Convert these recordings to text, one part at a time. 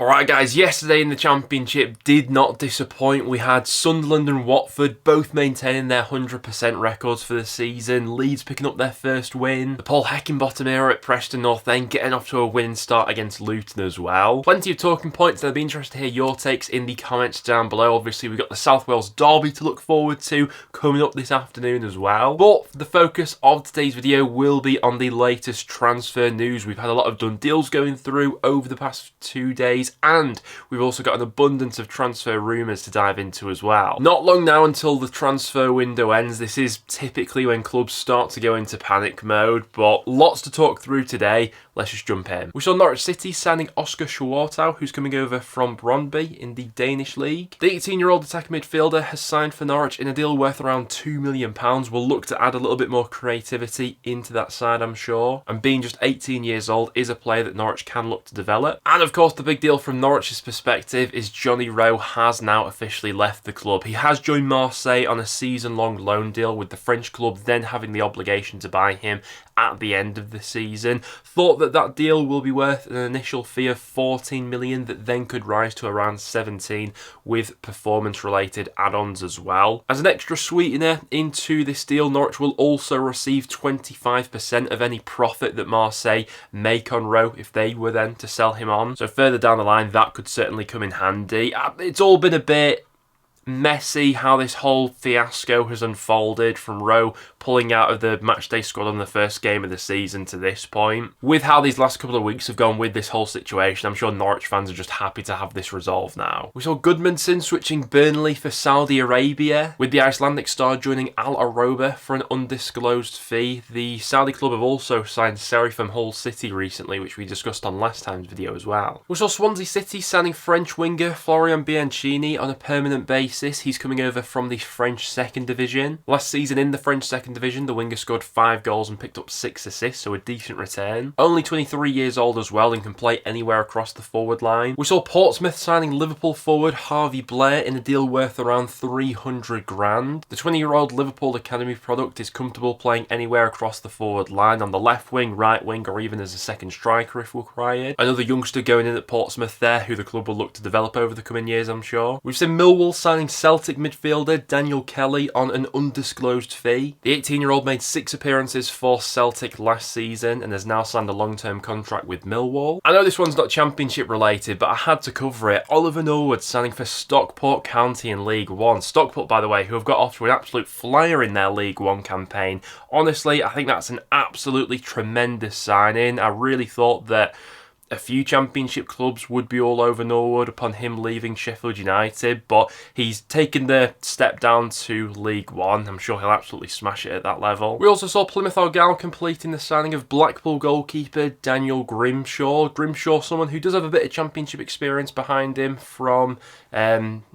Alright guys, yesterday in the Championship did not disappoint. We had Sunderland and Watford both maintaining their 100% records for the season. Leeds picking up their first win. The Paul Heckingbottom era at Preston North End getting off to a winning start against Luton as well. Plenty of talking points, and I'd be interested to hear your takes in the comments down below. Obviously we've got the South Wales derby to look forward to coming up this afternoon as well. But the focus of today's video will be on the latest transfer news. We've had a lot of done deals going through over the past 2 days, and we've also got an abundance of transfer rumours to dive into as well. Not long now until the transfer window ends. This is typically when clubs start to go into panic mode, but lots to talk through today. Let's just jump in. We saw Norwich City signing Oscar Schwartau, who's coming over from Brøndby in the Danish league. The 18-year-old attacking midfielder has signed for Norwich in a deal worth around £2 million. We'll look to add a little bit more creativity into that side, I'm sure. And being just 18 years old is a player that Norwich can look to develop. And of course, the big deal from Norwich's perspective is Johnny Rowe has now officially left the club. He has joined Marseille on a season-long loan deal, with the French club then having the obligation to buy him at the end of the season. Thought that deal will be worth an initial fee of 14 million that then could rise to around 17 with performance-related add-ons as well. As an extra sweetener into this deal, Norwich will also receive 25% of any profit that Marseille make on Rowe if they were then to sell him on. So further down the line, that could certainly come in handy. It's all been a bit messy how this whole fiasco has unfolded, from Rowe pulling out of the matchday squad on the first game of the season to this point. With how these last couple of weeks have gone with this whole situation, I'm sure Norwich fans are just happy to have this resolved now. We saw Goodmanson switching Burnley for Saudi Arabia, with the Icelandic star joining Al Aroba for an undisclosed fee. The Saudi club have also signed Seri from Hull City recently, which we discussed on last time's video as well. We saw Swansea City signing French winger Florian Bianchini on a permanent basis. He's coming over from the French second division. Last season in the French second division, the winger scored 5 goals and picked up 6 assists, so a decent return. Only 23 years old as well, and can play anywhere across the forward line. We saw Portsmouth signing Liverpool forward Harvey Blair in a deal worth around 300 grand. The 20-year-old Liverpool Academy product is comfortable playing anywhere across the forward line, on the left wing, right wing, or even as a second striker if required. Another youngster going in at Portsmouth there, who the club will look to develop over the coming years, I'm sure. We've seen Millwall signing Celtic midfielder Daniel Kelly on an undisclosed fee. The 18-year-old made 6 appearances for Celtic last season and has now signed a long-term contract with Millwall. I know this one's not Championship related, but I had to cover it. Oliver Norwood signing for Stockport County in League One. Stockport, by the way, who have got off to an absolute flyer in their League One campaign. Honestly, I think that's an absolutely tremendous signing. I really thought that a few Championship clubs would be all over Norwood upon him leaving Sheffield United, but he's taken the step down to League One. I'm sure he'll absolutely smash it at that level. We also saw Plymouth Argyle completing the signing of Blackpool goalkeeper Daniel Grimshaw. Grimshaw, someone who does have a bit of Championship experience behind him from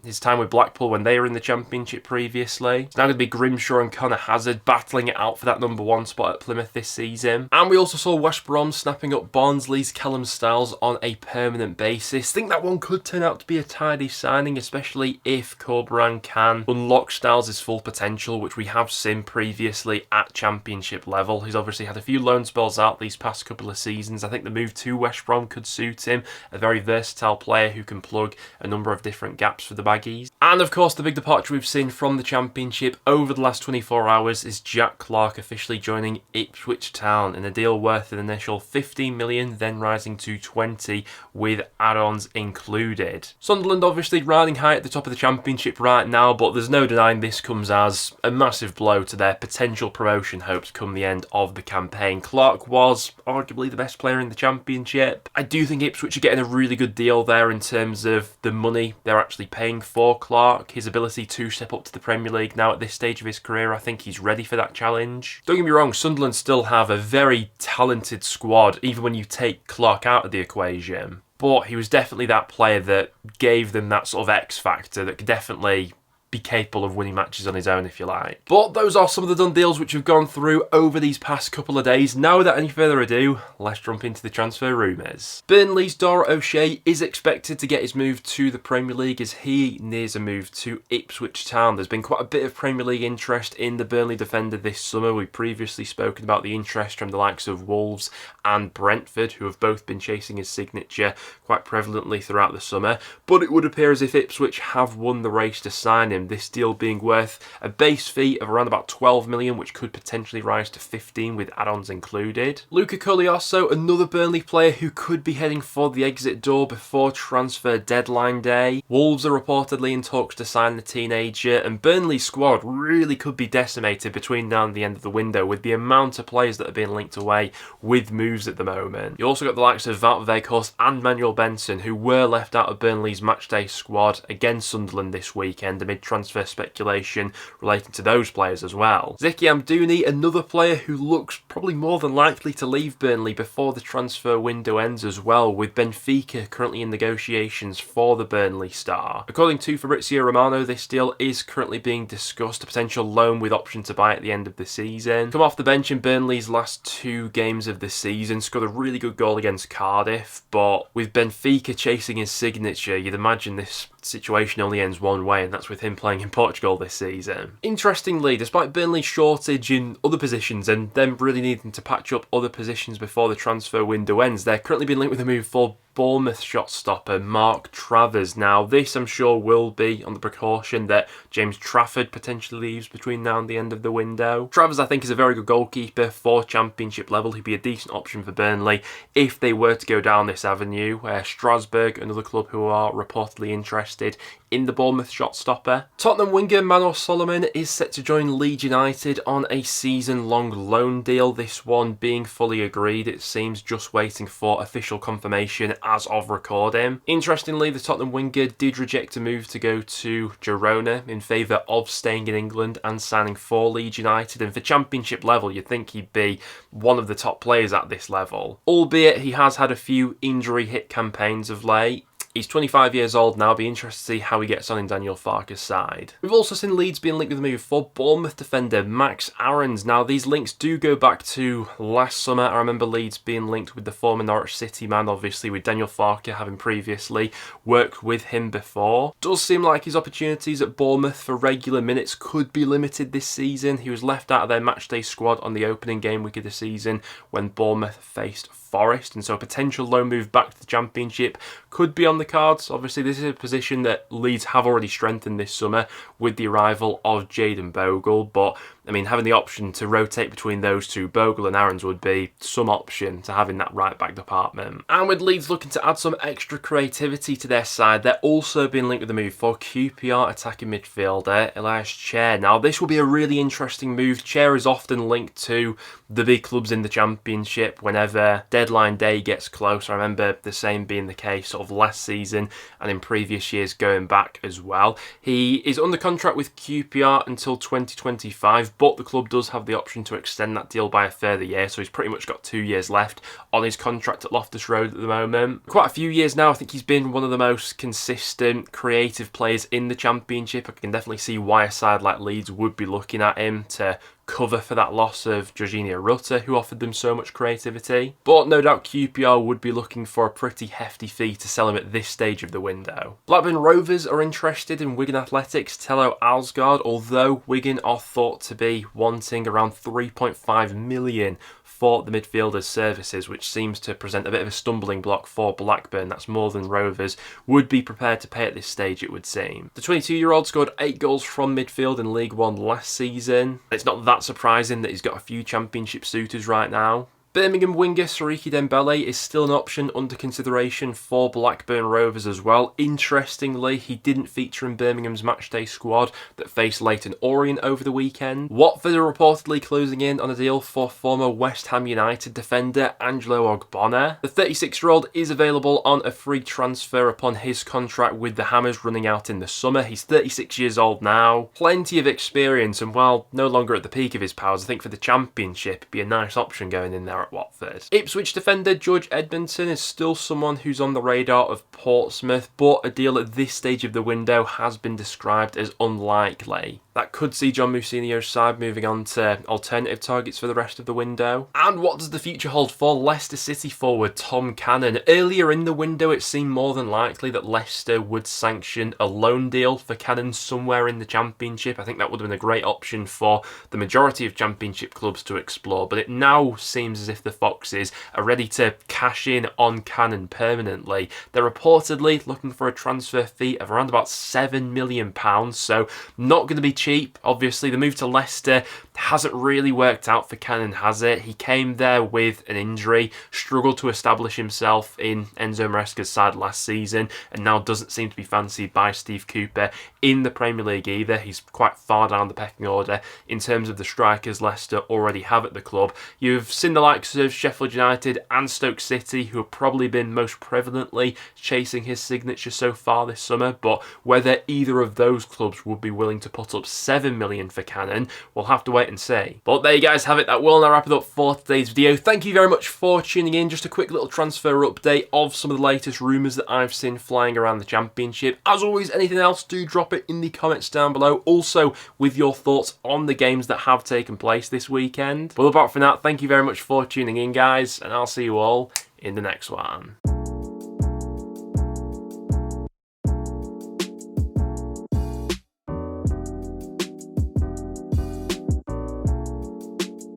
his time with Blackpool when they were in the Championship previously. It's now going to be Grimshaw and Connor Hazard battling it out for that number 1 spot at Plymouth this season. And we also saw West Brom snapping up Barnsley's Callum Styles on a permanent basis. I think that one could turn out to be a tidy signing, especially if Corberán can unlock Styles' full potential, which we have seen previously at Championship level. He's obviously had a few loan spells out these past couple of seasons. I think the move to West Brom could suit him. A very versatile player who can plug a number of different gaps for the Baggies. And of course, the big departure we've seen from the Championship over the last 24 hours is Jack Clarke officially joining Ipswich Town in a deal worth an initial 15 million, then rising to 20 with add-ons included. Sunderland obviously riding high at the top of the Championship right now, but there's no denying this comes as a massive blow to their potential promotion hopes come the end of the campaign. Clarke was arguably the best player in the Championship. I do think Ipswich are getting a really good deal there in terms of the money they're actually paying for Clarke, his ability to step up to the Premier League now at this stage of his career. I think he's ready for that challenge. Don't get me wrong, Sunderland still have a very talented squad, even when you take Clarke out of the equation. But he was definitely that player that gave them that sort of X factor that could definitely be capable of winning matches on his own, if you like. But those are some of the done deals which have gone through over these past couple of days. Now, without any further ado, let's jump into the transfer rumours. Burnley's Dara O'Shea is expected to get his move to the Premier League as he nears a move to Ipswich Town. There's been quite a bit of Premier League interest in the Burnley defender this summer. We've previously spoken about the interest from the likes of Wolves and Brentford, who have both been chasing his signature quite prevalently throughout the summer. But it would appear as if Ipswich have won the race to sign him, this deal being worth a base fee of around about 12 million, which could potentially rise to 15 with add-ons included. Luca Colioso, another Burnley player who could be heading for the exit door before transfer deadline day. Wolves are reportedly in talks to sign the teenager, and Burnley's squad really could be decimated between now and the end of the window with the amount of players that are being linked away with moves at the moment. You also got the likes of Wout Weghorst and Manuel Benson, who were left out of Burnley's matchday squad against Sunderland this weekend amid transfer speculation relating to those players as well. Zeki Amdouni, another player who looks probably more than likely to leave Burnley before the transfer window ends as well, with Benfica currently in negotiations for the Burnley star. According to Fabrizio Romano, this deal is currently being discussed, a potential loan with option to buy at the end of the season. Come off the bench in Burnley's last 2 games of the season, scored a really good goal against Cardiff, but with Benfica chasing his signature, you'd imagine this situation only ends one way, and that's with him playing in Portugal this season. Interestingly, despite Burnley's shortage in other positions and them really needing to patch up other positions before the transfer window ends, they're currently being linked with a move for Bournemouth shot stopper Mark Travers. Now, this I'm sure will be on the precaution that James Trafford potentially leaves between now and the end of the window. Travers, I think, is a very good goalkeeper for Championship level. He'd be a decent option for Burnley if they were to go down this avenue. Strasbourg, another club who are reportedly interested in the Bournemouth shot stopper. Tottenham winger Manor Solomon is set to join Leeds United on a season-long loan deal, this one being fully agreed. It seems just waiting for official confirmation as of recording. Interestingly, the Tottenham winger did reject a move to go to Girona in favour of staying in England and signing for Leeds United, and for Championship level you'd think he'd be one of the top players at this level, albeit he has had a few injury hit campaigns of late. He's 25 years old now. Be interested to see how he gets on in Daniel Farke's side. We've also seen Leeds being linked with a move for Bournemouth defender Max Aarons. Now, these links do go back to last summer. I remember Leeds being linked with the former Norwich City man, obviously with Daniel Farke having previously worked with him before. Does seem like his opportunities at Bournemouth for regular minutes could be limited this season. He was left out of their matchday squad on the opening game week of the season when Bournemouth faced Forest, and so a potential loan move back to the Championship could be on the cards. Obviously, this is a position that Leeds have already strengthened this summer with the arrival of Jayden Bogle, but I mean, having the option to rotate between those two, Bogle and Aarons, would be some option to having that right-back department. And with Leeds looking to add some extra creativity to their side, they're also being linked with a move for QPR attacking midfielder Ilias Chair. Now, this will be a really interesting move. Chair is often linked to the big clubs in the Championship whenever deadline day gets close. I remember the same being the case sort of last season and in previous years going back as well. He is under contract with QPR until 2025, but the club does have the option to extend that deal by a further year, so he's pretty much got 2 years left on his contract at Loftus Road at the moment. Quite a few years now, I think he's been one of the most consistent, creative players in the Championship. I can definitely see why a side like Leeds would be looking at him to cover for that loss of Jorginho Rutter, who offered them so much creativity. But no doubt QPR would be looking for a pretty hefty fee to sell him at this stage of the window. Blackburn Rovers are interested in Wigan Athletics' Tello Alsgaard, although Wigan are thought to be wanting around 3.5 million for the midfielder's services, which seems to present a bit of a stumbling block for Blackburn. That's more than Rovers would be prepared to pay at this stage, it would seem. The 22-year-old scored 8 goals from midfield in League One last season. It's not that surprising that he's got a few Championship suitors right now. Birmingham winger Sariki Dembele is still an option under consideration for Blackburn Rovers as well. Interestingly, he didn't feature in Birmingham's matchday squad that faced Leyton Orient over the weekend. Watford are reportedly closing in on a deal for former West Ham United defender Angelo Ogbonna. The 36-year-old is available on a free transfer upon his contract with the Hammers running out in the summer. He's 36 years old now, plenty of experience, and while no longer at the peak of his powers, I think for the Championship it'd be a nice option going in there at Watford. Ipswich defender George Edmonton is still someone who's on the radar of Portsmouth, but a deal at this stage of the window has been described as unlikely. That could see John Mousinho's side moving on to alternative targets for the rest of the window. And what does the future hold for Leicester City forward Tom Cannon? Earlier in the window, it seemed more than likely that Leicester would sanction a loan deal for Cannon somewhere in the Championship. I think that would have been a great option for the majority of Championship clubs to explore, but it now seems as if the Foxes are ready to cash in on Cannon permanently. They're reportedly looking for a transfer fee of around about £7 million, so not going to be cheap. Obviously, the move to Leicester hasn't really worked out for Cannon, has it? He came there with an injury, struggled to establish himself in Enzo Maresca's side last season, and now doesn't seem to be fancied by Steve Cooper in the Premier League either. He's quite far down the pecking order in terms of the strikers Leicester already have at the club. You've seen the likes of Sheffield United and Stoke City, who have probably been most prevalently chasing his signature so far this summer, but whether either of those clubs would be willing to put up £7 million for Cannon, we'll have to wait and see. But there you guys have it. That will now wrap it up for today's video. Thank you very much for tuning in. Just a quick little transfer update of some of the latest rumours that I've seen flying around the Championship. As always, anything else, do drop it in the comments down below. Also, with your thoughts on the games that have taken place this weekend. But apart from that, thank you very much for tuning in, guys, and I'll see you all in the next one.